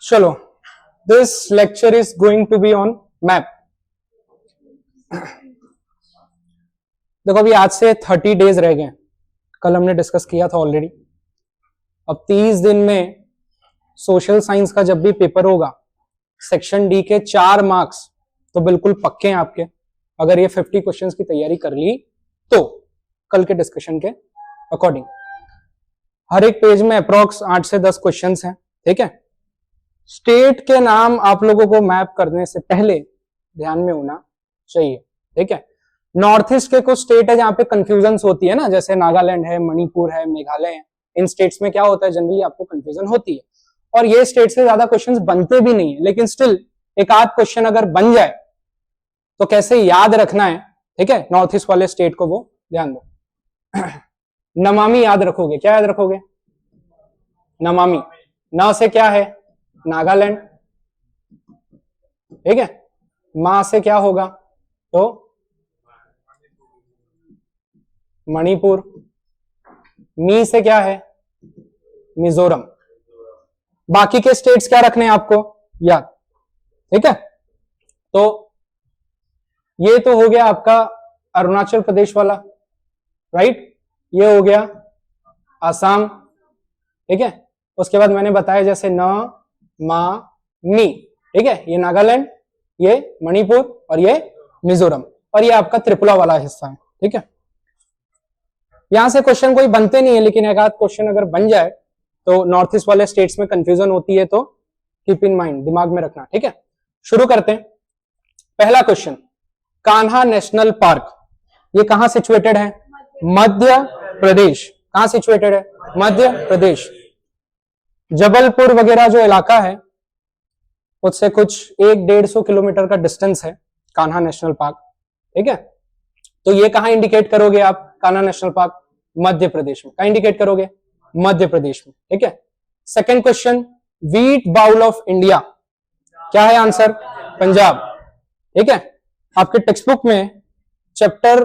चलो, this lecture is going to be on map. देखो अभी आज से 30 डेज रह गए, कल हमने डिस्कस किया था ऑलरेडी। अब 30 दिन में सोशल साइंस का जब भी पेपर होगा, सेक्शन डी के 4 मार्क्स तो बिल्कुल पक्के हैं आपके। अगर ये 50 क्वेश्चंस की तैयारी कर ली तो कल के डिस्कशन के अकॉर्डिंग हर एक पेज में अप्रॉक्स 8 से 10 क्वेश्चंस हैं। ठीक है, स्टेट के नाम आप लोगों को मैप करने से पहले ध्यान में होना चाहिए। ठीक है, नॉर्थ ईस्ट के कुछ स्टेट है जहां पे कंफ्यूजन होती है ना, जैसे नागालैंड है, मणिपुर है, मेघालय है। इन स्टेट्स में क्या होता है, जनरली आपको कंफ्यूजन होती है और ये स्टेट से ज्यादा क्वेश्चंस बनते भी नहीं है, लेकिन स्टिल एक आध क्वेश्चन अगर बन जाए तो कैसे याद रखना है। ठीक है, नॉर्थ ईस्ट वाले स्टेट को वो ध्यान दो। नमामि याद रखोगे, क्या याद रखोगे? नमामि। न से क्या है? नागालैंड। ठीक है, मा से क्या होगा तो मणिपुर। मी से क्या है? मिजोरम। बाकी के स्टेट्स क्या रखने हैं आपको याद। ठीक है, तो ये तो हो गया आपका अरुणाचल प्रदेश वाला, राइट। ये हो गया आसाम। ठीक है, उसके बाद मैंने बताया जैसे न, मा, मी। ठीक है, ये नागालैंड, ये मणिपुर और ये मिजोरम, और ये आपका त्रिपुरा वाला हिस्सा है। ठीक है, यहां से क्वेश्चन कोई बनते नहीं है, लेकिन एक आध क्वेश्चन अगर बन जाए तो नॉर्थ ईस्ट वाले स्टेट्स में कंफ्यूजन होती है, तो कीप इन माइंड, दिमाग में रखना। ठीक है, शुरू करते हैं। पहला क्वेश्चन, कान्हा नेशनल पार्क ये कहां सिचुएटेड है? मध्य प्रदेश। कहां सिचुएटेड है? मध्य प्रदेश। जबलपुर वगैरह जो इलाका है उससे कुछ 100-150 किलोमीटर का डिस्टेंस है कान्हा नेशनल पार्क। ठीक है, तो ये कहां इंडिकेट करोगे आप? कान्हा नेशनल पार्क मध्य प्रदेश में। कहां इंडिकेट करोगे? मध्य प्रदेश में। ठीक है, second question, wheat bowl of India क्या है आंसर? पंजाब। ठीक है, आपके टेक्स्ट बुक में चैप्टर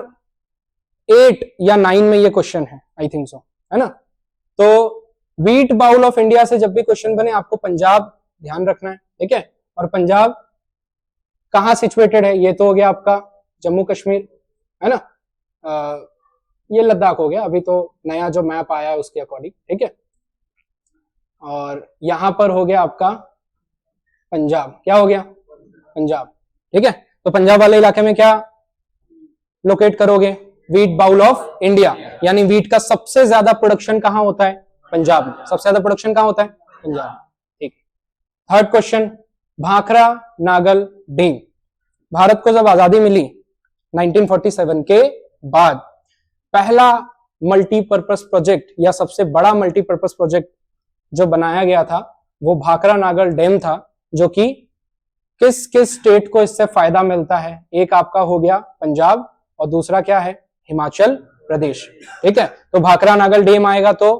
8 या 9 में ये क्वेश्चन है, आई थिंक सो, है ना। तो व्हीट बाउल ऑफ इंडिया से जब भी क्वेश्चन बने आपको पंजाब ध्यान रखना है। ठीक है, और पंजाब कहां सिचुएटेड है? ये तो हो गया आपका जम्मू कश्मीर, है ना। ये लद्दाख हो गया, अभी तो नया जो मैप आया है उसके अकॉर्डिंग। ठीक है, और यहां पर हो गया आपका पंजाब। क्या हो गया? पंजाब। ठीक है, तो पंजाब वाले इलाके में क्या लोकेट करोगे? व्हीट बाउल ऑफ इंडिया, यानी व्हीट का सबसे ज्यादा प्रोडक्शन कहां होता है? पंजाब में। सबसे ज्यादा प्रोडक्शन कहां होता है? पंजाब। ठीक। Third question, Bhakra Nangal dam. Bharat को जब आजादी मिली 1947 के बाद, पहला मल्टीपर्पस प्रोजेक्ट या सबसे बड़ा मल्टीपर्पस प्रोजेक्ट जो बनाया गया था वो भाखड़ा नागल डैम था, जो कि किस किस स्टेट को इससे फायदा मिलता है? एक आपका हो गया पंजाब और दूसरा क्या है? हिमाचल प्रदेश। ठीक है, तो भाखड़ा नागल डैम आएगा तो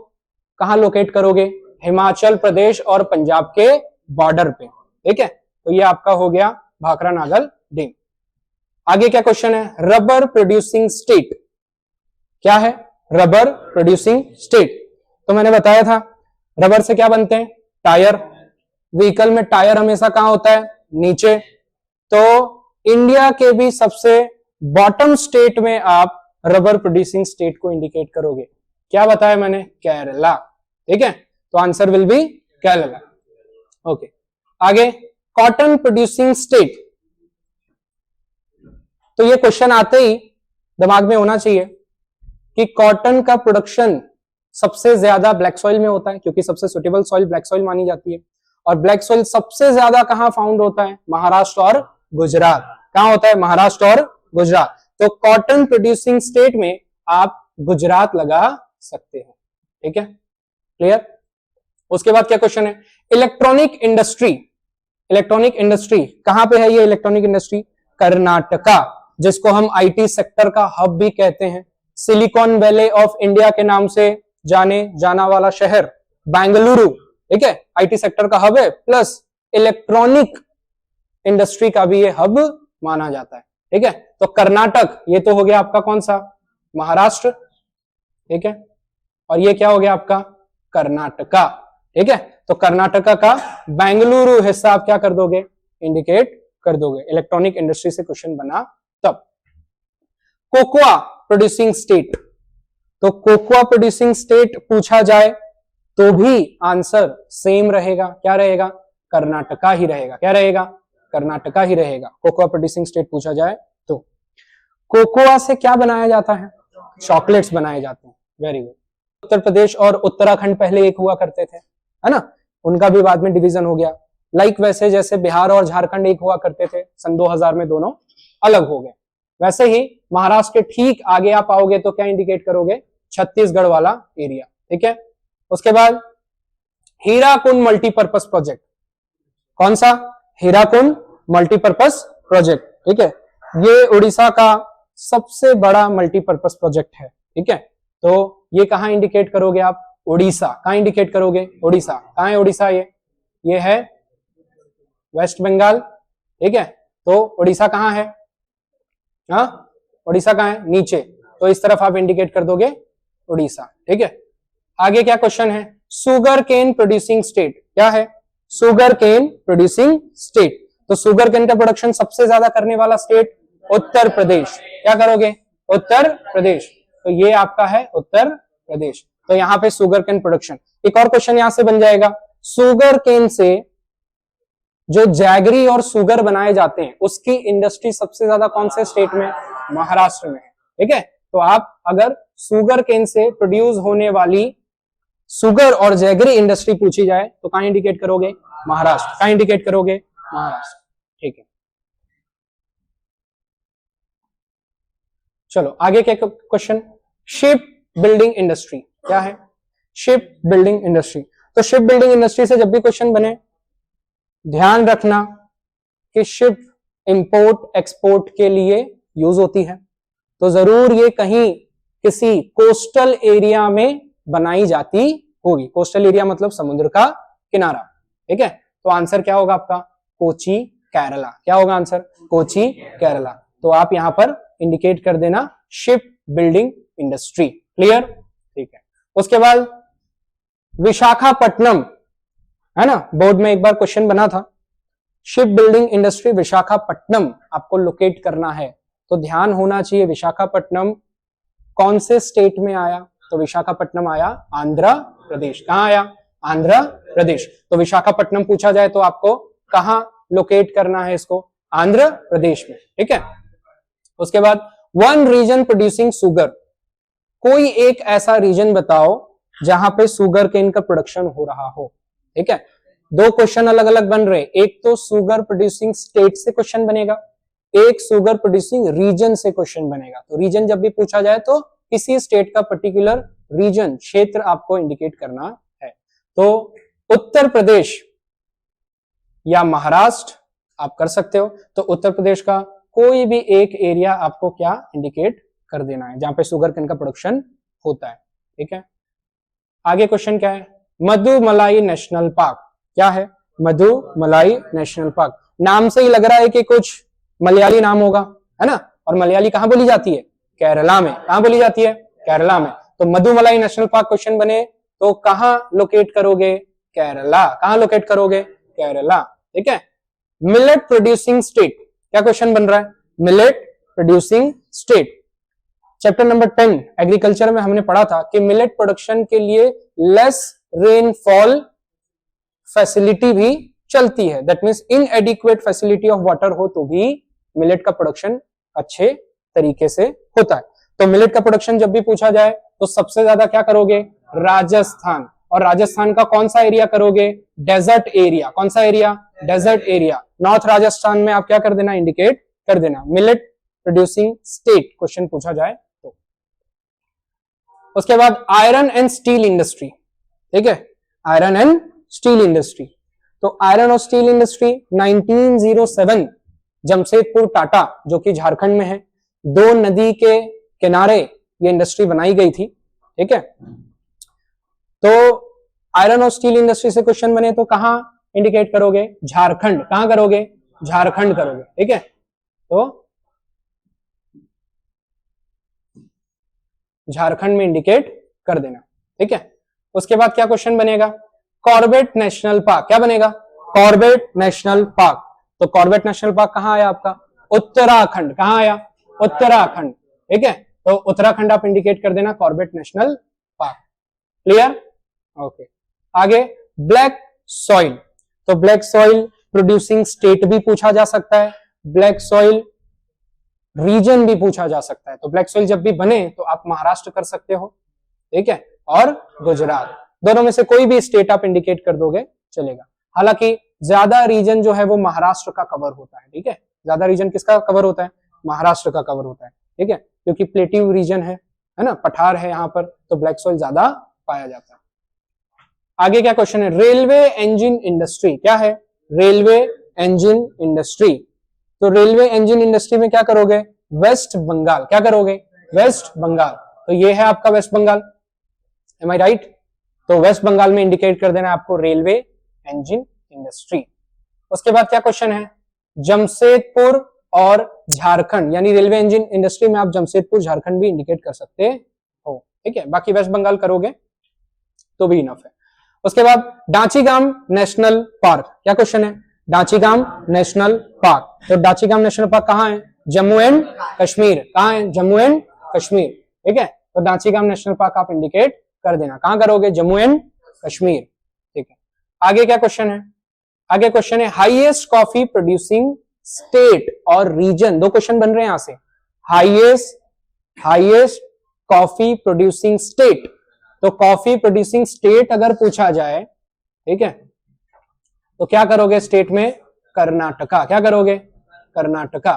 कहां लोकेट करोगे? हिमाचल प्रदेश और पंजाब के बॉर्डर पे। ठीक है, तो ये आपका हो गया भाखड़ा नागल डैम। आगे क्या क्वेश्चन है? रबर प्रोड्यूसिंग स्टेट क्या है? Rubber producing state. तो मैंने बताया था रबर से क्या बनते हैं? टायर। व्हीकल में टायर हमेशा कहां होता है? नीचे। तो इंडिया के भी सबसे बॉटम स्टेट में आप रबर प्रोड्यूसिंग स्टेट को इंडिकेट करोगे। क्या बताया मैंने? केरला। ठीक है, तो answer will B Kerala. Okay, आगे कॉटन प्रोड्यूसिंग स्टेट। तो ये क्वेश्चन आते ही दिमाग में होना चाहिए कि कॉटन का प्रोडक्शन सबसे ज्यादा ब्लैक सॉइल में होता है, क्योंकि सबसे सुटेबल सॉइल ब्लैक सॉइल मानी जाती है। और ब्लैक सॉइल सबसे ज्यादा कहां फाउंड होता है? महाराष्ट्र और गुजरात। कहां होता है? महाराष्ट्र और गुजरात। तो कॉटन प्रोड्यूसिंग स्टेट में आप गुजरात लगा सकते हैं। ठीक है, क्लियर। उसके बाद क्या क्वेश्चन है? Electronic industry. इलेक्ट्रॉनिक इंडस्ट्री कहां पे है? ये इलेक्ट्रॉनिक इंडस्ट्री कर्नाटका, जिसको हम आईटी सेक्टर का हब भी कहते हैं। सिलिकॉन वैली ऑफ इंडिया के नाम से जाने जाना वाला शहर बेंगलुरु। ठीक है, आईटी सेक्टर का हब है, प्लस इलेक्ट्रॉनिक इंडस्ट्री का भी ये हब माना जाता है। ठीक है, तो कर्नाटक ये तो हो गया आपका कौन सा? महाराष्ट्र। ठीक है, और ये क्या हो गया आपका? कर्नाटका। ठीक है, तो कर्नाटका का बेंगलुरु हिस्सा आप क्या कर दोगे, इंडिकेट कर दोगे। इलेक्ट्रॉनिक इंडस्ट्री से क्वेश्चन बना तब। कोकोआ प्रोड्यूसिंग स्टेट, तो कोकोआ प्रोड्यूसिंग स्टेट पूछा जाए तो भी आंसर सेम रहेगा, क्या रहेगा, कर्नाटका ही रहेगा। क्या रहेगा, कर्नाटका ही रहेगा। कोकोआ प्रोड्यूसिंग स्टेट पूछा जाए तो। कोकोआ से क्या बनाया जाता है, चॉकलेट्स बनाए जाते हैं। Very good. उत्तर प्रदेश और उत्तराखंड पहले एक हुआ करते थे, है ना, उनका भी बाद में डिवीजन हो गया। लाइक वैसे जैसे बिहार और झारखंड एक हुआ करते थे, सन 2000 में दोनों अलग हो गए, वैसे ही महाराष्ट्र के ठीक आगे आप आओगे तो क्या इंडिकेट करोगे, छत्तीसगढ़ वाला एरिया। ठीक है, उसके बाद हीराकुंड मल्टीपर्पज प्रोजेक्ट, कौन सा, हीराकुंड मल्टीपर्पज प्रोजेक्ट। ठीक है, ये उड़ीसा का सबसे बड़ा मल्टीपर्पज प्रोजेक्ट है। ठीक है, तो ये कहां इंडिकेट करोगे आप, उड़ीसा। कहां इंडिकेट करोगे, उड़ीसा। कहां है उड़ीसा, ये है वेस्ट बंगाल। ठीक है, तो उड़ीसा कहां है, हाँ, उड़ीसा कहां है, नीचे, तो इस तरफ आप इंडिकेट कर दोगे उड़ीसा। ठीक है, आगे क्या क्वेश्चन है, सुगर केन प्रोड्यूसिंग स्टेट, क्या है, सुगर केन प्रोड्यूसिंग स्टेट। तो सुगर केन का प्रोडक्शन सबसे ज्यादा करने वाला स्टेट उत्तर प्रदेश। क्या करोगे, उत्तर प्रदेश, तो ये आपका है उत्तर प्रदेश। तो यहां पे सुगर केन प्रोडक्शन। एक और क्वेश्चन यहां से बन जाएगा, सुगर केन से जो जैगरी और सुगर बनाए जाते हैं उसकी इंडस्ट्री सबसे ज्यादा कौन से स्टेट में, महाराष्ट्र में है। ठीक है, तो आप अगर सुगर केन से प्रोड्यूस होने वाली सुगर और जैगरी इंडस्ट्री पूछी जाए तो कहां इंडिकेट करोगे, महाराष्ट्र। कहां इंडिकेट करोगे, महाराष्ट्र। ठीक है, चलो आगे क्या क्वेश्चन, शिप बिल्डिंग इंडस्ट्री, क्या है, शिप बिल्डिंग इंडस्ट्री। तो शिप बिल्डिंग इंडस्ट्री से जब भी क्वेश्चन बने ध्यान रखना कि शिप इंपोर्ट एक्सपोर्ट के लिए यूज होती है, तो जरूर ये कहीं किसी कोस्टल एरिया में बनाई जाती होगी। कोस्टल एरिया मतलब समुद्र का किनारा। ठीक है, तो आंसर क्या होगा आपका, कोची केरला। क्या होगा आंसर, कोची केरला। तो आप यहां पर इंडिकेट कर देना शिप बिल्डिंग इंडस्ट्री। क्लियर, ठीक है। उसके बाद विशाखापट्टनम, है ना, बोर्ड में एक बार क्वेश्चन बना था, शिप बिल्डिंग इंडस्ट्री विशाखापट्टनम आपको लोकेट करना है। तो ध्यान होना चाहिए विशाखापट्टनम कौन से स्टेट में आया, तो विशाखापट्टनम आया आंध्र प्रदेश। कहां आया, आंध्र प्रदेश। तो विशाखापट्टनम पूछा जाए तो आपको कहां लोकेट करना है इसको, आंध्र प्रदेश में। ठीक है, उसके बाद वन रीजन प्रोड्यूसिंग सुगर, कोई एक ऐसा रीजन बताओ जहां पे सुगर केन का प्रोडक्शन हो रहा हो। ठीक है, दो क्वेश्चन अलग अलग बन रहे, एक तो सुगर प्रोड्यूसिंग स्टेट से क्वेश्चन बनेगा, एक सुगर प्रोड्यूसिंग रीजन से क्वेश्चन बनेगा। तो रीजन जब भी पूछा जाए तो किसी स्टेट का पर्टिकुलर रीजन, क्षेत्र आपको इंडिकेट करना है। तो उत्तर प्रदेश या महाराष्ट्र आप कर सकते हो। तो उत्तर प्रदेश का कोई भी एक एरिया आपको क्या इंडिकेट कर देना है जहां पे शुगर केन का प्रोडक्शन होता है। ठीक है, आगे क्वेश्चन क्या है, मधुमलाई नेशनल पार्क, क्या है, मधुमलाई नेशनल पार्क। नाम से ही लग रहा है कि कुछ मलयाली नाम होगा, है ना, और मलयाली कहां बोली जाती है, केरला में। कहां बोली जाती है, केरला में। तो मधुमलाई नेशनल पार्क क्वेश्चन बने तो कहां लोकेट करोगे, केरला। कहां लोकेट करोगे, केरला। ठीक है, मिलेट प्रोड्यूसिंग स्टेट, क्या क्वेश्चन बन रहा है, millet producing state. Chapter number 10 agriculture में हमने पढ़ा था कि मिलेट प्रोडक्शन के लिए लेस रेनफॉल फैसिलिटी भी चलती है, that means इनएडिक्वेट facility of water हो तो भी मिलेट का प्रोडक्शन अच्छे तरीके से होता है। तो मिलेट का प्रोडक्शन जब भी पूछा जाए तो सबसे ज्यादा क्या करोगे, राजस्थान। और राजस्थान का कौन सा एरिया करोगे, डेजर्ट एरिया। कौन सा area, desert area. North Rajasthan में आप क्या कर देना, इंडिकेट कर देना मिलेट प्रोड्यूसिंग स्टेट क्वेश्चन पूछा जाए तो। उसके बाद आयरन एंड स्टील इंडस्ट्री, ठीक है, आयरन एंड स्टील इंडस्ट्री। तो आयरन और स्टील इंडस्ट्री 1907 जमशेदपुर टाटा जो कि झारखंड में है, दो नदी के किनारे ये इंडस्ट्री बनाई गई थी। ठीक है, तो आयरन और स्टील इंडस्ट्री से क्वेश्चन बने तो कहां इंडिकेट करोगे, झारखंड। कहां करोगे, झारखंड करोगे। ठीक है, तो झारखंड में इंडिकेट कर देना। ठीक है, उसके बाद क्या क्वेश्चन बनेगा, कॉर्बेट नेशनल पार्क क्या बनेगा? Corbett national park. तो कॉर्बेट नेशनल पार्क कहां आया आपका? उत्तराखंड। कहां आया? उत्तराखंड। ठीक है, तो उत्तराखंड आप इंडिकेट कर देना Corbett national park. Clear? Okay. आगे ब्लैक सॉइल। तो ब्लैक सॉइल प्रोड्यूसिंग स्टेट भी पूछा जा सकता है, ब्लैक सॉइल रीजन भी पूछा जा सकता है। तो ब्लैक सॉइल जब भी बने तो आप महाराष्ट्र कर सकते हो, ठीक है, और गुजरात, दोनों में से कोई भी स्टेट आप इंडिकेट कर दोगे चलेगा। हालांकि ज्यादा रीजन जो है वो महाराष्ट्र का कवर होता है, ठीक है, ज्यादा रीजन किसका कवर होता है? महाराष्ट्र का कवर होता है, ठीक है, क्योंकि प्लेटिव रीजन है ना, पठार है यहाँ पर, तो ब्लैक सॉइल ज्यादा पाया जाता है। आगे क्या क्वेश्चन है? रेलवे इंजन इंडस्ट्री क्या है? Railway engine industry. तो रेलवे इंजन इंडस्ट्री में क्या करोगे? वेस्ट बंगाल। क्या करोगे? वेस्ट बंगाल। तो ये है आपका वेस्ट बंगाल, एम आई राइट? तो वेस्ट बंगाल में इंडिकेट कर देना आपको रेलवे इंजन इंडस्ट्री। उसके बाद क्या क्वेश्चन है? जमशेदपुर और झारखंड, यानी रेलवे इंजन इंडस्ट्री में आप जमशेदपुर झारखंड भी इंडिकेट कर सकते हो, ठीक है, बाकी वेस्ट बंगाल करोगे तो भी इनफ है। उसके बाद डांचीगाम नेशनल पार्क। क्या क्वेश्चन है? डांचीगाम नेशनल पार्क। तो डांचीगाम नेशनल पार्क कहां है? जम्मू एंड कश्मीर। कहां है? जम्मू एंड कश्मीर, ठीक है, तो डांचीगाम नेशनल पार्क आप इंडिकेट कर देना। कहां करोगे? जम्मू एंड कश्मीर, ठीक है। आगे क्या क्वेश्चन है? आगे क्वेश्चन है हाईएस्ट कॉफी प्रोड्यूसिंग स्टेट और रीजन। दो क्वेश्चन बन रहे हैं यहां से। हाईएस्ट कॉफी प्रोड्यूसिंग स्टेट, तो कॉफी प्रोड्यूसिंग स्टेट अगर पूछा जाए, ठीक है, तो क्या करोगे? स्टेट में कर्नाटका। क्या करोगे? कर्नाटका।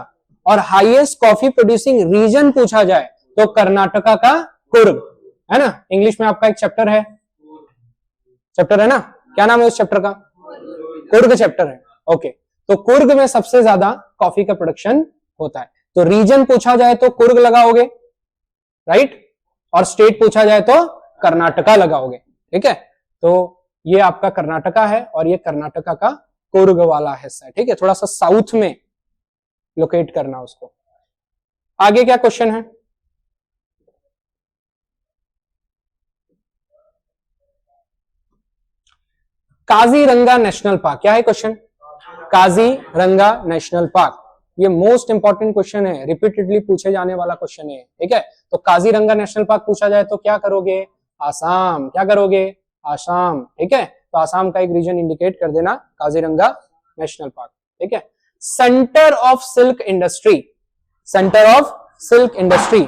और हाईएस्ट कॉफी प्रोड्यूसिंग रीजन पूछा जाए तो कर्नाटका का कुर्ग, है ना, इंग्लिश में आपका एक चैप्टर है ना, क्या नाम है उस चैप्टर का? कुर्ग चैप्टर है, ओके। तो कुर्ग में सबसे ज्यादा कॉफी का प्रोडक्शन होता है। तो रीजन पूछा जाए तो कुर्ग लगाओगे, राइट, और स्टेट पूछा जाए तो कर्नाटका लगाओगे, ठीक है। तो ये आपका कर्नाटका है और ये कर्नाटका का कुर्ग वाला हिस्सा है, ठीक है, थोड़ा सा साउथ में लोकेट करना उसको। आगे क्या क्वेश्चन है? Kaziranga national park. क्या है क्वेश्चन? काजीरंगा नेशनल पार्क, ये मोस्ट इंपॉर्टेंट क्वेश्चन है, रिपीटेडली पूछे जाने वाला क्वेश्चन है, ठीक है। तो काजीरंगा नेशनल पार्क पूछा जाए तो क्या करोगे? आसाम। क्या करोगे? आसाम, ठीक है, तो आसाम का एक रीजन इंडिकेट कर देना, काजीरंगा नेशनल पार्क, ठीक है। Centre of silk industry. Centre of silk industry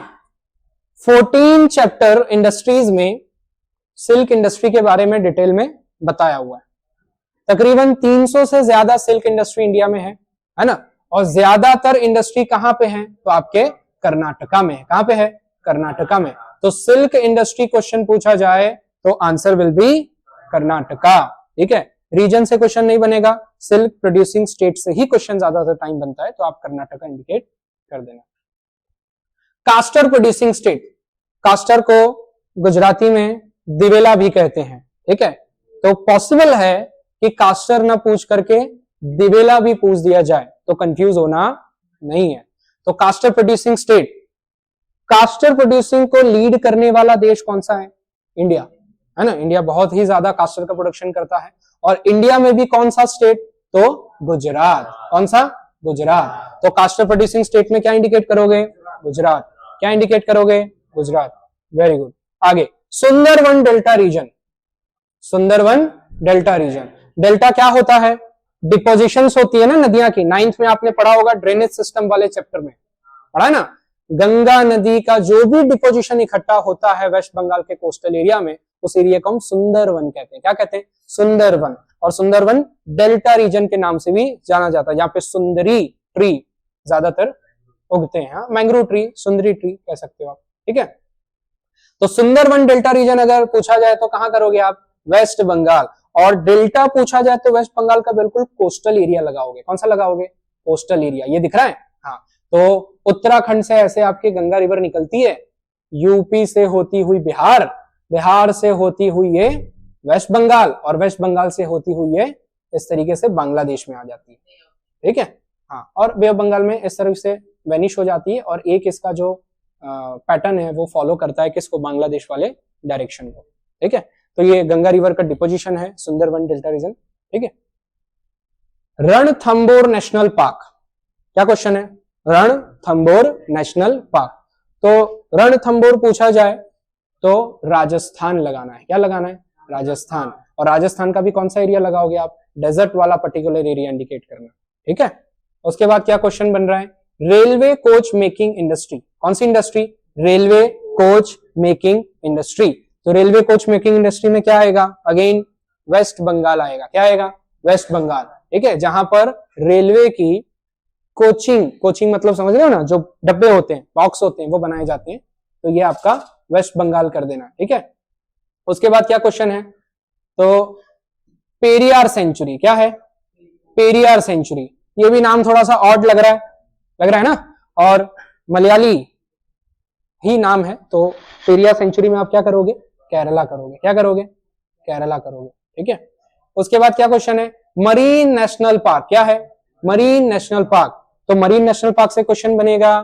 14 chapter industries में सिल्क इंडस्ट्री के बारे में डिटेल में बताया हुआ है। तकरीबन 300 से ज्यादा सिल्क इंडस्ट्री इंडिया में है ना, और ज्यादातर इंडस्ट्री कहां पे है? तो आपके कर्नाटका में है। कहां पे है? कर्नाटका में। तो सिल्क इंडस्ट्री क्वेश्चन पूछा जाए तो आंसर विल बी कर्नाटका, ठीक है। रीजन से क्वेश्चन नहीं बनेगा, सिल्क प्रोड्यूसिंग स्टेट से ही क्वेश्चन ज्यादातर टाइम बनता है, तो आप कर्नाटका इंडिकेट कर देना। कास्टर प्रोड्यूसिंग स्टेट, कास्टर को गुजराती में दिवेला भी कहते हैं, ठीक है। तो पॉसिबल है कि कास्टर ना पूछ करके दिवेला भी पूछ दिया जाए, तो कंफ्यूज होना नहीं है। तो castor producing state, castor producing को लीड करने वाला देश कौन सा है? इंडिया, है ना, इंडिया बहुत ही ज्यादा कास्टर का प्रोडक्शन करता है। और इंडिया में भी कौन सा स्टेट? तो गुजरात। कौन सा? गुजरात। तो कास्टर प्रोड्यूसिंग स्टेट में क्या इंडिकेट करोगे? गुजरात। क्या इंडिकेट करोगे? Gujarat, very good. आगे Sundarban delta region. Sundarban delta region, delta क्या होता है? डिपोजिशंस होती है ना नदियां की, 9th में आपने पढ़ा होगा, ड्रेनेज सिस्टम वाले चैप्टर में पढ़ा है ना। गंगा नदी का जो भी डिपोजिशन इकट्ठा होता है वेस्ट बंगाल के कोस्टल एरिया में, उस एरिया को हम सुंदरवन कहते हैं। क्या कहते हैं? सुंदरवन। और सुंदरवन डेल्टा रीजन के नाम से भी जाना जाता है, यहाँ पे सुंदरी ट्री ज्यादातर उगते हैं, मैंग्रोव ट्री, सुंदरी ट्री कह सकते हो आप, ठीक है। तो सुंदरवन डेल्टा रीजन अगर पूछा जाए तो कहां करोगे आप? वेस्ट बंगाल। और डेल्टा पूछा जाए तो वेस्ट बंगाल का बिल्कुल कोस्टल एरिया लगाओगे। कौन सा लगाओगे? Coastal area. ये दिख रहा है, हाँ। तो उत्तराखंड से ऐसे आपकी गंगा रिवर निकलती है, यूपी से होती हुई बिहार, बिहार से होती हुई ये वेस्ट बंगाल, और वेस्ट बंगाल से होती हुई ये इस तरीके से बांग्लादेश में आ जाती है, ठीक है, हाँ। और बे ऑफ बंगाल में इस तरह से वेनिश हो जाती है, और एक इसका जो पैटर्न है वो फॉलो करता है किसको? बांग्लादेश वाले डायरेक्शन को, ठीक है। तो ये गंगा रिवर का डिपोजिशन है सुंदरवन डेल्टा रीजन, ठीक है। रणथंबोर नेशनल पार्क, क्या क्वेश्चन है, रणथंबोर नेशनल पार्क। तो रणथंबोर पूछा जाए तो राजस्थान लगाना है, क्या लगाना है, राजस्थान। और राजस्थान का भी कौन सा एरिया लगाओगे आप, डेजर्ट वाला पर्टिकुलर एरिया इंडिकेट करना, ठीक है। उसके बाद क्या क्वेश्चन बन रहा है, रेलवे कोच मेकिंग इंडस्ट्री, कौन सी industry, railway coach making industry. तो रेलवे कोच मेकिंग इंडस्ट्री में क्या आएगा, अगेन वेस्ट बंगाल आएगा, क्या आएगा, वेस्ट बंगाल, ठीक है। जहां पर रेलवे की कोचिंग मतलब समझ रहे हो ना, जो डब्बे होते हैं, बॉक्स होते हैं, वो बनाए जाते हैं, तो ये आपका वेस्ट बंगाल कर देना, ठीक है। उसके बाद क्या क्वेश्चन है, तो पेरियार सेंचुरी, क्या है, पेरियार सेंचुरी। ये भी नाम थोड़ा सा ऑड लग रहा है ना, और मलयाली ही नाम है। तो पेरियार सेंचुरी में आप क्या करोगे, केरला करोगे, क्या करोगे, केरला करोगे, ठीक है। उसके बाद क्या क्वेश्चन है, मरीन नेशनल पार्क, क्या है, मरीन नेशनल पार्क। तो मरीन नेशनल पार्क से क्वेश्चन बनेगा,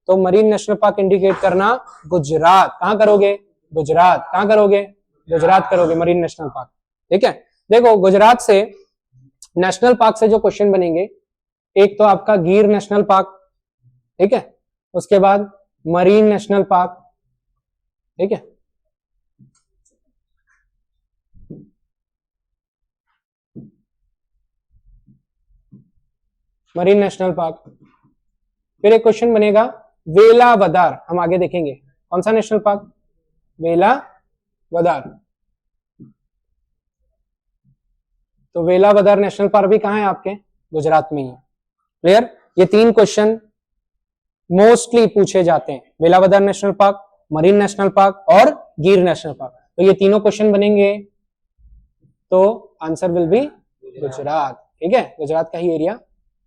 तो मरीन नेशनल पार्क इंडिकेट करना गुजरात, कहां करोगे, गुजरात, कहां करोगे, गुजरात करोगे मरीन नेशनल पार्क, ठीक है। देखो गुजरात से नेशनल पार्क से जो क्वेश्चन बनेंगे, एक तो आपका गिर नेशनल पार्क, ठीक है, उसके बाद मरीन नेशनल पार्क, ठीक है। मरीन नेशनल पार्क, फिर एक क्वेश्चन बनेगा वेलावदार, हम आगे देखेंगे कौन सा नेशनल पार्क, वेलावदार। तो वेलावदार नेशनल पार्क भी कहां है आपके, गुजरात में ही है, क्लियर। ये तीन क्वेश्चन मोस्टली पूछे जाते हैं, Velavadar national park, marine national park और गिर नेशनल पार्क। तो ये तीनों क्वेश्चन बनेंगे, तो आंसर विल बी गुजरात, ठीक है, गुजरात का ही एरिया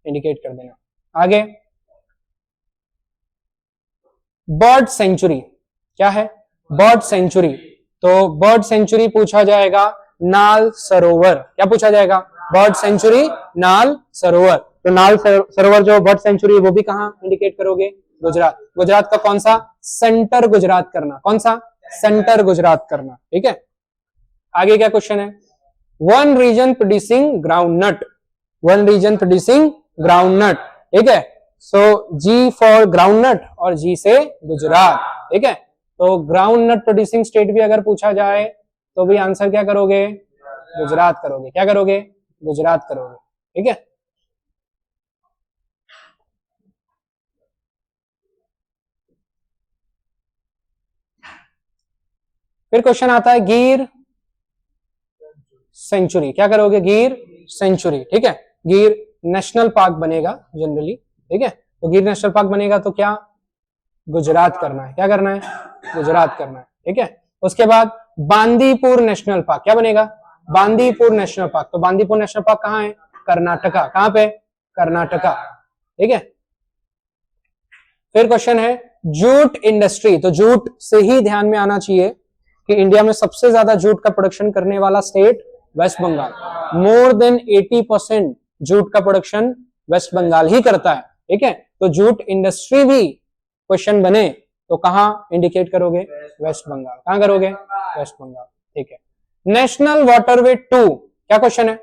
इंडिकेट कर देना। आगे बर्ड सेंचुरी, क्या है, बर्ड सेंचुरी। तो बर्ड सेंचुरी पूछा जाएगा नाल सरोवर, क्या पूछा जाएगा, बर्ड सेंचुरी नाल सरोवर। तो नाल सरोवर जो बर्ड सेंचुरी वो भी कहां इंडिकेट करोगे, गुजरात। गुजरात का कौन सा, सेंटर गुजरात करना, कौन सा, सेंटर गुजरात करना, ठीक है। आगे क्या क्वेश्चन है, one region producing groundnut, one region producing groundnut, ठीक है। सो जी फॉर ग्राउंडनट और जी से गुजरात, ठीक है। तो ग्राउंडनट प्रोड्यूसिंग स्टेट भी अगर पूछा जाए तो भी आंसर क्या करोगे, गुजरात करोगे, क्या करोगे, गुजरात करोगे, ठीक है। फिर क्वेश्चन आता है गिर सेंचुरी, क्या करोगे, गिर सेंचुरी, ठीक है। गिर नेशनल पार्क बनेगा जनरली, ठीक है। तो गिर नेशनल पार्क बनेगा तो क्या, गुजरात करना है, क्या करना है, गुजरात करना है, ठीक है। उसके बाद बांदीपुर नेशनल पार्क, क्या बनेगा, बांदीपुर नेशनल पार्क। तो बांदीपुर नेशनल पार्क कहां है, कर्नाटका, कहां पे, कर्नाटका, ठीक है। फिर क्वेश्चन है जूट इंडस्ट्री। तो जूट से ही ध्यान में आना चाहिए कि इंडिया में सबसे ज्यादा जूट का प्रोडक्शन करने वाला state West Bengal, more than 80% jute का प्रोडक्शन वेस्ट बंगाल ही करता है, ठीक है। तो जूट इंडस्ट्री भी क्वेश्चन बने तो कहां इंडिकेट करोगे, वेस्ट बंगाल, कहां करोगे, वेस्ट बंगाल, ठीक है। नेशनल वाटरवे 2, क्या क्वेश्चन है,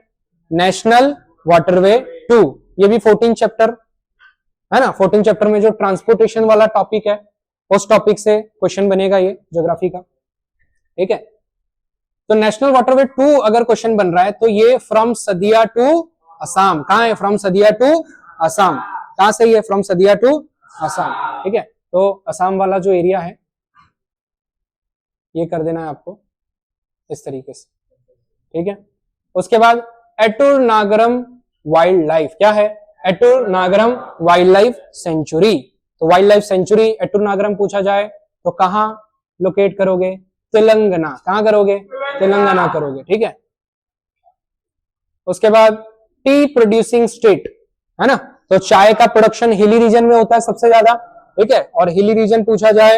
नेशनल वाटरवे 2। ये भी 14 चैप्टर है ना, 14 चैप्टर में जो ट्रांसपोर्टेशन वाला टॉपिक है उस टॉपिक से क्वेश्चन बनेगा ये ज्योग्राफी का, ठीक है। तो नेशनल वाटरवे 2 अगर क्वेश्चन बन रहा है तो ये फ्रॉम सदिया टू असम, कहां है, फ्रॉम सदिया टू असम, कहां से ये, फ्रॉम सदिया टू असम, ठीक है। तो असम वाला जो एरिया है ये कर देना है आपको इस तरीके से, ठीक है। उसके बाद एटुर नागरम वाइल्ड लाइफ, क्या है, एटुर नागरम वाइल्ड लाइफ सेंचुरी। तो वाइल्ड लाइफ सेंचुरी एटुर नागरम पूछा जाए तो कहां लोकेट करोगे, तेलंगाना, कहां करोगे, तेलंगाना करोगे, ठीक है। उसके बाद टी प्रोड्यूसिंग स्टेट है ना, तो चाय का प्रोडक्शन हिली रीजन में होता है सबसे ज्यादा, ठीक है। और हिली रीजन पूछा जाए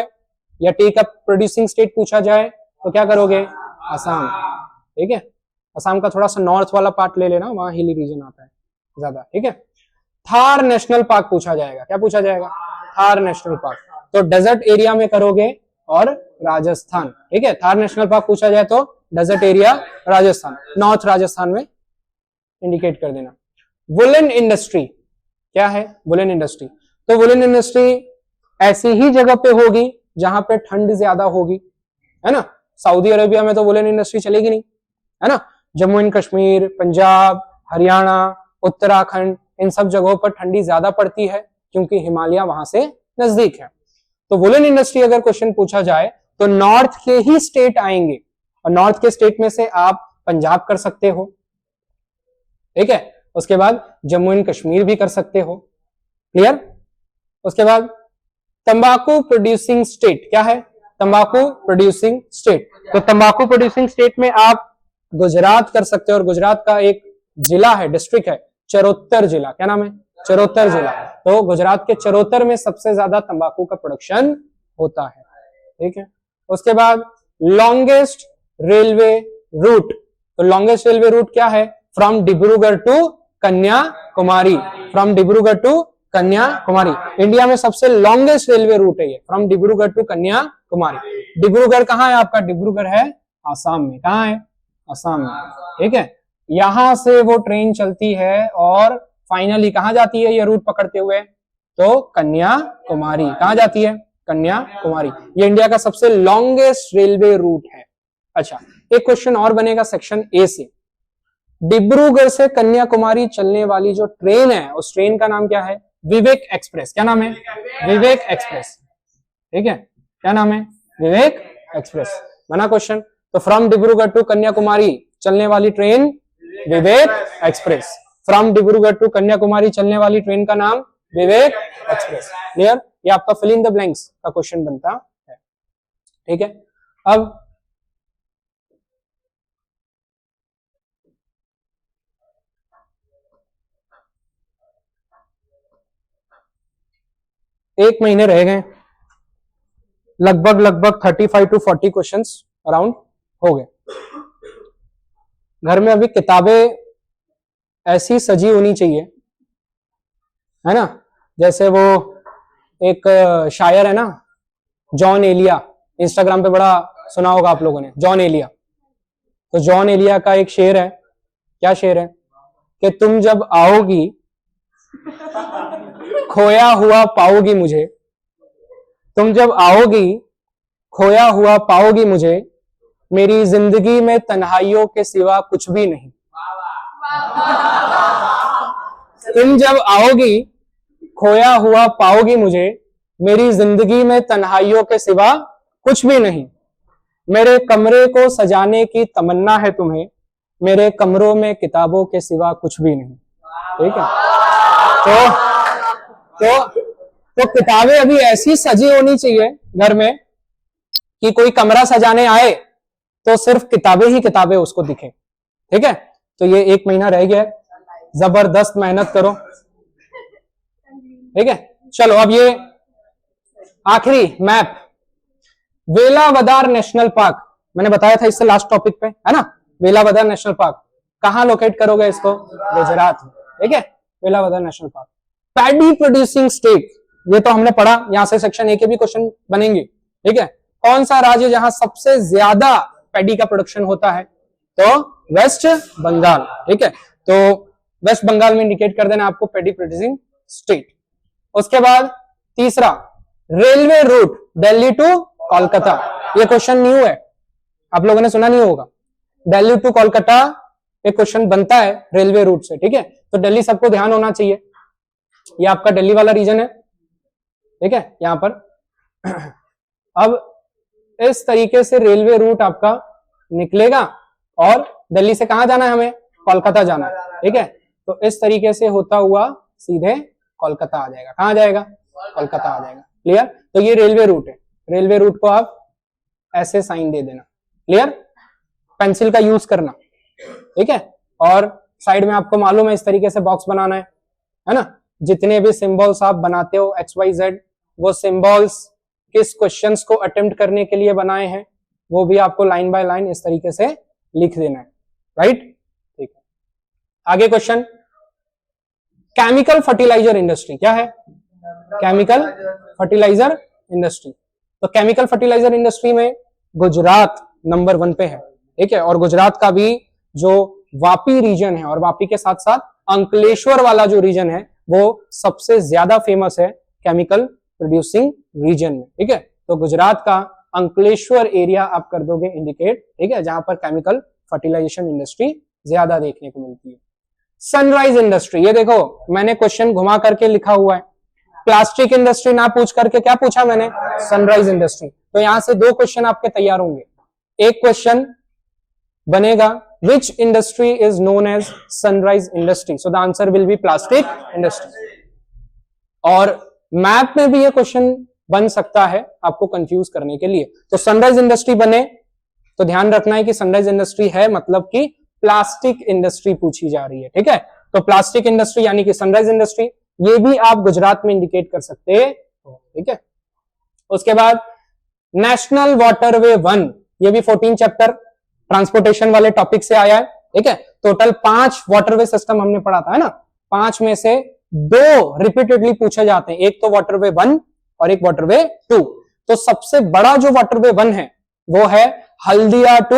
या टी का प्रोड्यूसिंग स्टेट पूछा जाए तो क्या करोगे, असम, ठीक है। असम का थोड़ा सा नॉर्थ वाला पार्ट ले लेना, वहां हिली रीजन आता है ज्यादा, ठीक है। थार नेशनल पार्क पूछा जाएगा, क्या पूछा जाएगा, थार नेशनल पार्क। तो डेजर्ट एरिया में करोगे और राजस्थान, ठीक है। थार नेशनल पार्क पूछा जाए तो desert area Rajasthan, north Rajasthan में इंडिकेट कर देना। वुलन इंडस्ट्री क्या है? वुलन इंडस्ट्री, तो वुलन इंडस्ट्री ऐसी ही जगह पे होगी जहां पे ठंड ज्यादा होगी, है ना। सऊदी अरेबिया में तो वुलन इंडस्ट्री चलेगी नहीं, है ना। जम्मू एंड कश्मीर, पंजाब, हरियाणा, उत्तराखंड, इन सब जगहों पर ठंडी ज्यादा पड़ती है क्योंकि हिमालय वहां से नजदीक है। तो वुलन इंडस्ट्री अगर क्वेश्चन पूछा जाए तो नॉर्थ के ही स्टेट आएंगे, और नॉर्थ के स्टेट में से आप पंजाब कर सकते हो, ठीक है। उसके बाद जम्मू एंड कश्मीर भी कर सकते हो, क्लियर। उसके बाद तंबाकू प्रोड्यूसिंग स्टेट क्या है? तंबाकू प्रोड्यूसिंग स्टेट, तो तंबाकू प्रोड्यूसिंग स्टेट में आप गुजरात कर सकते हो, और गुजरात का एक जिला है, डिस्ट्रिक्ट है चरोतर जिला। क्या नाम है? चरोतर जिला। तो गुजरात के चरोतर में सबसे ज्यादा तंबाकू का प्रोडक्शन होता है, ठीक है। उसके बाद लॉन्गेस्ट रेलवे रूट, तो लॉन्गेस्ट रेलवे रूट क्या है? From Dibrugarh to Kanyakumari, from Dibrugarh to Kanyakumari. India में सबसे लॉन्गेस्ट रेलवे रूट है ये, फ्रॉम डिब्रूगढ़ टू कन्याकुमारी। डिब्रूगढ़ कहाँ है आपका? डिब्रूगढ़ है आसाम में। कहाँ है? आसाम में, ठीक है। यहां से वो ट्रेन चलती है और फाइनली कहां जाती है ये रूट पकड़ते हुए? तो कन्याकुमारी। कहां जाती है? कन्याकुमारी। ये इंडिया का सबसे लॉन्गेस्ट रेलवे रूट है। अच्छा, एक क्वेश्चन और बनेगा सेक्शन ए से। डिब्रूगढ़ से कन्याकुमारी चलने वाली जो ट्रेन है उस ट्रेन का नाम क्या है? विवेक एक्सप्रेस। क्या नाम है? विवेक एक्सप्रेस, ठीक है। क्या नाम है? विवेक एक्सप्रेस। बना क्वेश्चन। तो फ्रॉम डिब्रूगढ़ टू कन्याकुमारी चलने वाली train Vivek express, from Dibrugarh to Kanyakumari चलने वाली ट्रेन का नाम विवेक एक्सप्रेस। क्लियर? ये आपका फिल इन द ब्लैंक्स का क्वेश्चन बनता है, ठीक है। अब एक महीने रह गए, लगभग 35 to 40 क्वेश्चंस अराउंड हो गए। घर में अभी किताबें ऐसी सजी होनी चाहिए, है ना। जैसे वो एक शायर है ना, जॉन एलिया, इंस्टाग्राम पे बड़ा सुना होगा आप लोगों ने, जॉन एलिया। तो जॉन एलिया का एक शेर है, क्या शेर है? कि तुम जब आओगी खोया हुआ पाओगी मुझे, तुम जब आओगी खोया हुआ पाओगी मुझे, मेरी जिंदगी में तन्हाइयों के सिवा कुछ भी नहीं। तुम जब आओगी खोया हुआ पाओगी मुझे, मेरी जिंदगी में तन्हाइयों के सिवा कुछ भी नहीं। मेरे कमरे को सजाने की तमन्ना है तुम्हें, मेरे कमरों में किताबों के सिवा कुछ भी नहीं, ठीक है। तो किताबें अभी ऐसी सजी होनी चाहिए घर में कि कोई कमरा सजाने आए तो सिर्फ किताबें ही किताबें उसको दिखे, ठीक है। तो ये एक महीना रह गया है, जबरदस्त मेहनत करो, ठीक है। चलो अब ये आखिरी मैप, वेलावदार नेशनल पार्क, मैंने बताया था इससे लास्ट टॉपिक पे, है ना। वेलावदार नेशनल पार्क कहां लोकेट करोगे इसको? गुजरात में, ठीक है। Velavadar national park. Paddy producing state, ये तो हमने पढ़ा, यहां से सेक्शन ए के भी क्वेश्चन बनेंगे, ठीक है। कौन सा राज्य जहां सबसे ज्यादा पैडी का प्रोडक्शन होता है? तो वेस्ट बंगाल, ठीक है। तो वेस्ट बंगाल में इंडिकेट कर देना आपको पैडी प्रोड्यूसिंग स्टेट। उसके बाद तीसरा, railway route Delhi to Kolkata, ये क्वेश्चन न्यू है, आप लोगों ने सुना नहीं होगा। दिल्ली टू कोलकाता एक क्वेश्चन बनता है रेलवे रूट से, ठीक है। तो दिल्ली सबको ध्यान होना चाहिए, ये आपका दिल्ली वाला रीजन है, ठीक है। यहां पर अब इस तरीके से रेलवे रूट आपका निकलेगा और दिल्ली से कहां जाना है हमें? कोलकाता जाना है, ठीक है। तो इस तरीके से होता हुआ सीधे कोलकाता आ जाएगा। कहां जाएगा? कोलकाता आ जाएगा, क्लियर। तो ये रेलवे रूट है, रेलवे रूट को आप ऐसे साइन दे देना, क्लियर। पेंसिल का यूज करना, ठीक है। और साइड में आपको मालूम है इस तरीके से बॉक्स बनाना है ना। जितने भी सिंबल्स आप बनाते हो XYZ, वो सिंबल्स किस क्वेश्चंस को अटेम्प्ट करने के लिए बनाए हैं वो भी आपको लाइन बाय लाइन इस तरीके से लिख देना है, राइट, ठीक है। आगे क्वेश्चन, केमिकल फर्टिलाइजर इंडस्ट्री क्या है? Chemical fertiliser industry. तो केमिकल फर्टिलाइजर इंडस्ट्री में गुजरात नंबर 1 पे है, ठीक है। और गुजरात का भी जो वापी रीजन है और वापी के साथ साथ अंकलेश्वर वाला जो रीजन है वो सबसे ज्यादा फेमस है केमिकल प्रोड्यूसिंग रीजन में, ठीक है। तो गुजरात का अंकलेश्वर एरिया आप कर दोगे इंडिकेट, ठीक है, जहां पर केमिकल फर्टिलाइजेशन इंडस्ट्री ज्यादा देखने को मिलती है। सनराइज इंडस्ट्री, ये देखो मैंने क्वेश्चन घुमा करके लिखा हुआ है, प्लास्टिक इंडस्ट्री ना पूछ करके क्या पूछा मैंने, सनराइज इंडस्ट्री। तो यहां से दो क्वेश्चन आपके तैयार होंगे। एक क्वेश्चन बनेगा which industry is known as sunrise industry, so the answer will be plastic industry. और मैप में भी ये क्वेश्चन बन सकता है आपको कंफ्यूज करने के लिए। तो सनराइज इंडस्ट्री बने तो ध्यान रखना है कि सनराइज इंडस्ट्री है मतलब कि प्लास्टिक इंडस्ट्री पूछी जा रही है, ठीक है। तो प्लास्टिक इंडस्ट्री यानी कि सनराइज इंडस्ट्री, ये भी आप गुजरात में इंडिकेट कर सकते हो, ठीक है। उसके बाद नेशनल वाटरवे 1, ये भी 14 चैप्टर ट्रांसपोर्टेशन वाले टॉपिक से आया है, ठीक है। टोटल 5 वाटरवे सिस्टम हमने पढ़ा था, है ना। 5 में से 2 रिपीटेडली पूछे जाते हैं, एक तो वाटरवे 1 और एक वाटरवे 2। तो सबसे बड़ा जो वाटरवे 1 है वो है हल्दिया टू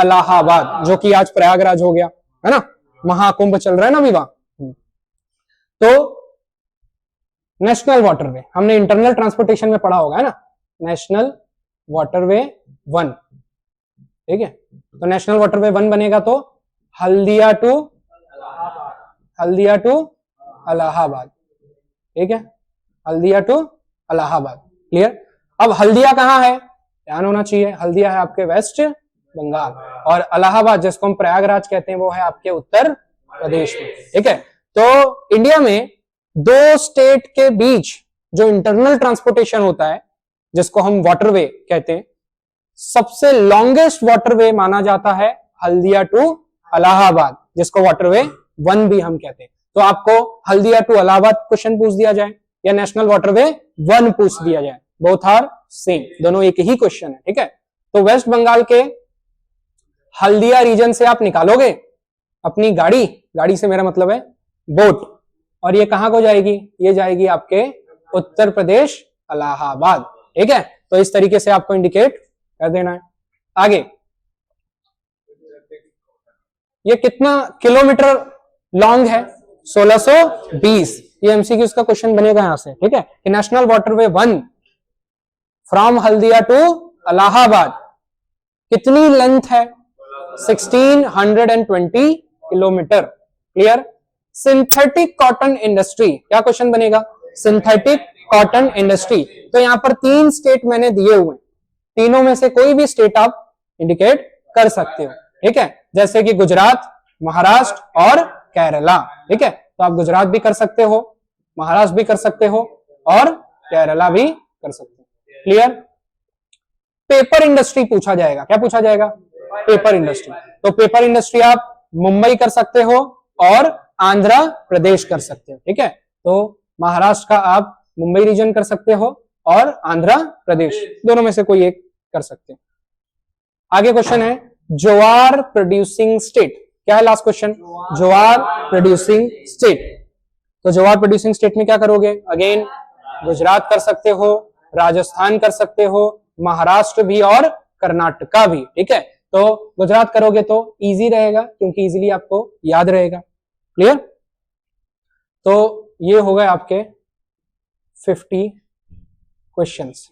इलाहाबाद, जो कि आज प्रयागराज हो गया, है ना, महाकुंभ चल रहा है ना अभी वहां। तो नेशनल वाटरवे हमने इंटरनल ट्रांसपोर्टेशन में पढ़ा होगा, है ना, नेशनल वाटरवे 1, ठीक है। तो नेशनल वाटरवे 1 बनेगा तो हल्दिया टू इलाहाबाद, ठीक है, हल्दिया टू इलाहाबाद, क्लियर। अब हल्दिया कहां है, ध्यान होना चाहिए, हल्दिया है आपके वेस्ट बंगाल, और इलाहाबाद जिसको हम प्रयागराज कहते हैं वो है आपके उत्तर प्रदेश में, ठीक है। तो इंडिया में 2 स्टेट के बीच जो इंटरनल ट्रांसपोर्टेशन होता है जिसको हम वाटरवे कहते हैं, सबसे लॉन्गेस्ट वाटरवे माना जाता है हल्दिया टू इलाहाबाद, जिसको वाटरवे 1 भी हम कहते हैं। तो आपको हल्दिया टू इलाहाबाद क्वेश्चन पूछ दिया जाए या नेशनल वाटरवे 1 पूछ दिया जाए, बोथ आर सेम, दोनों एक ही क्वेश्चन है, ठीक है। तो वेस्ट बंगाल के हल्दिया रीजन से आप निकालोगे अपनी गाड़ी से मेरा मतलब है बोट, और ये कहां को जाएगी, ये जाएगी आपके उत्तर प्रदेश इलाहाबाद, ठीक है। तो इस तरीके से आपको इंडिकेट कर देना है। आगे ये कितना किलोमीटर लॉन्ग है, 1620, ये एमसीक्यू का क्वेश्चन बनेगा यहां से, ठीक है। कि national waterway 1 from Haldia to Allahabad कितनी लेंथ है, 1620 kilometre, clear. Synthetic cotton industry, क्या क्वेश्चन बनेगा, सिंथेटिक कॉटन इंडस्ट्री। तो यहां पर 3 स्टेट मैंने दिए हुए, तीनों में से कोई भी स्टेट आप इंडिकेट कर सकते हो, ठीक है। जैसे कि गुजरात, महाराष्ट्र और केरला, ठीक है। तो आप गुजरात भी कर सकते हो, महाराष्ट्र भी कर सकते हो और केरला भी कर सकते हो, क्लियर। पेपर इंडस्ट्री पूछा जाएगा, क्या पूछा जाएगा, पेपर इंडस्ट्री। तो पेपर इंडस्ट्री आप मुंबई कर सकते हो और आंध्र प्रदेश कर सकते हो, ठीक है। तो महाराष्ट्र का आप मुंबई रीजन कर सकते हो और आंध्र प्रदेश, दोनों में से कोई एक कर सकते हो। आगे क्वेश्चन है ज्वार प्रोड्यूसिंग स्टेट, क्या है लास्ट क्वेश्चन, ज्वार प्रोड्यूसिंग स्टेट। तो ज्वार प्रोड्यूसिंग स्टेट में क्या करोगे, अगेन गुजरात कर सकते हो, राजस्थान कर सकते हो, महाराष्ट्र भी और कर्नाटका भी, ठीक है। तो गुजरात करोगे तो इजी रहेगा क्योंकि इजीली आपको याद रहेगा, क्लियर। तो ये हो गए आपके 50 क्वेश्चंस।